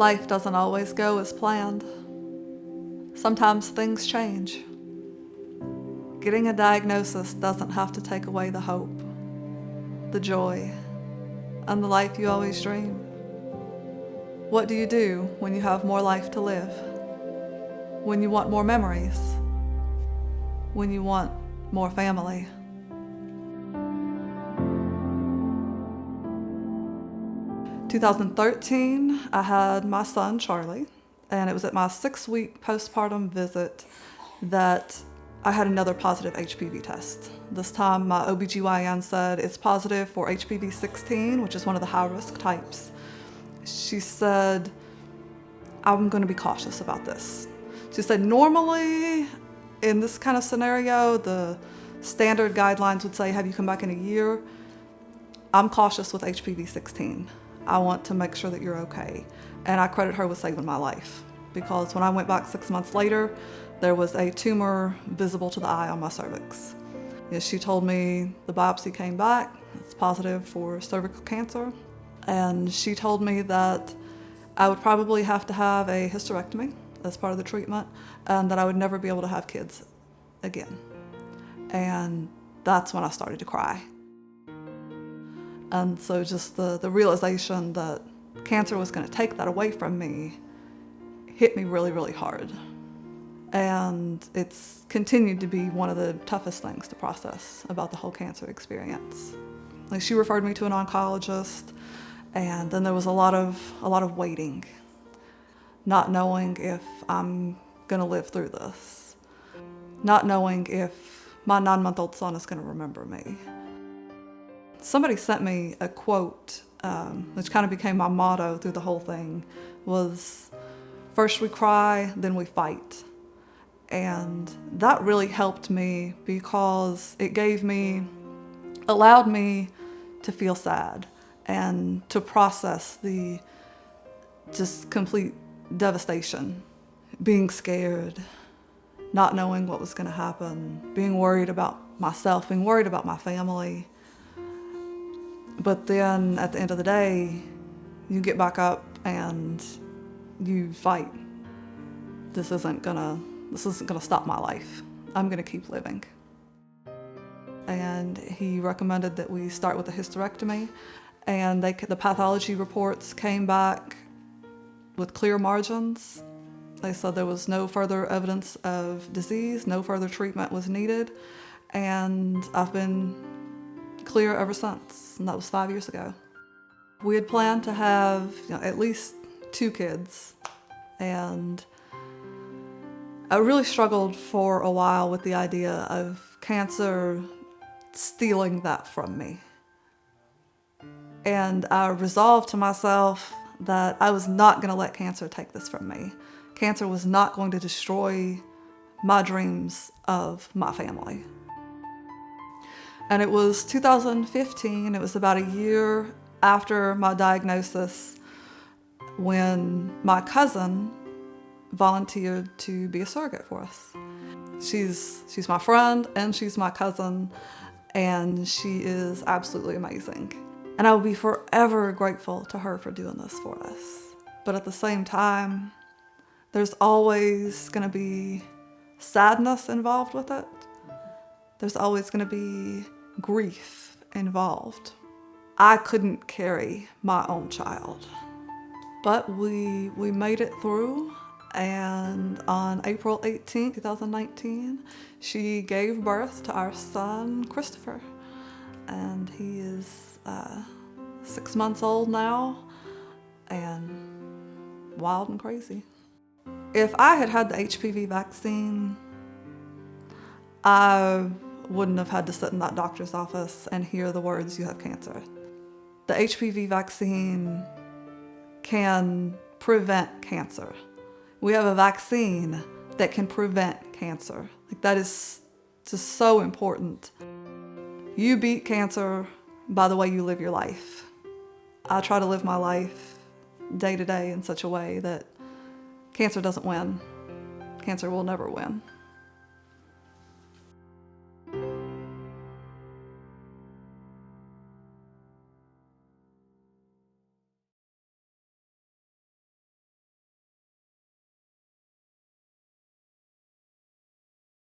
Life doesn't always go as planned. Sometimes things change. Getting a diagnosis doesn't have to take away the hope, the joy, and the life you always dream. What do you do when you have more life to live? When you want more memories? When you want more family? In 2013, I had my son, Charlie, and it was at my 6-week postpartum visit that I had another positive HPV test. This time, my OBGYN said it's positive for HPV 16, which is one of the high-risk types. She said, I'm going to be cautious about this. She said, normally, in this kind of scenario, the standard guidelines would say, have you come back in a year? I'm cautious with HPV 16. I want to make sure that you're okay. And I credit her with saving my life, because when I went back 6 months later, there was a tumor visible to the eye on my cervix. She told me the biopsy came back, it's positive for cervical cancer, and she told me that I would probably have to have a hysterectomy as part of the treatment, and that I would never be able to have kids again. And that's when I started to cry. And so just the realization that cancer was going to take that away from me hit me really, really hard. And it's continued to be one of the toughest things to process about the whole cancer experience. Like, she referred me to an oncologist, and then there was a lot of waiting, not knowing if I'm gonna live through this, not knowing if my 9-month-old son is gonna remember me. Somebody sent me a quote, which kind of became my motto through the whole thing, was, first we cry, then we fight. And that really helped me, because it allowed me to feel sad and to process the just complete devastation, being scared, not knowing what was going to happen, being worried about myself, being worried about my family. But then at the end of the day, you get back up and you fight. This isn't gonna stop my life. I'm gonna keep living. And he recommended that we start with a hysterectomy, and the pathology reports came back with clear margins. They said there was no further evidence of disease, no further treatment was needed, and I've been clear ever since, and that was 5 years ago. We had planned to have at least 2 kids, and I really struggled for a while with the idea of cancer stealing that from me. And I resolved to myself that I was not going to let cancer take this from me. Cancer was not going to destroy my dreams of my family. And it was 2015, it was about a year after my diagnosis, when my cousin volunteered to be a surrogate for us. She's my friend and she's my cousin, and she is absolutely amazing. And I will be forever grateful to her for doing this for us. But at the same time, there's always going to be sadness involved with it. There's always going to be grief involved. I couldn't carry my own child, but we made it through. And on April 18, 2019, she gave birth to our son, Christopher. And he is 6 months old now, and wild and crazy. If I had had the HPV vaccine, I wouldn't have had to sit in that doctor's office and hear the words, "You have cancer." The HPV vaccine can prevent cancer. We have a vaccine that can prevent cancer. Like, that is just so important. You beat cancer by the way you live your life. I try to live my life day to day in such a way that cancer doesn't win. Cancer will never win.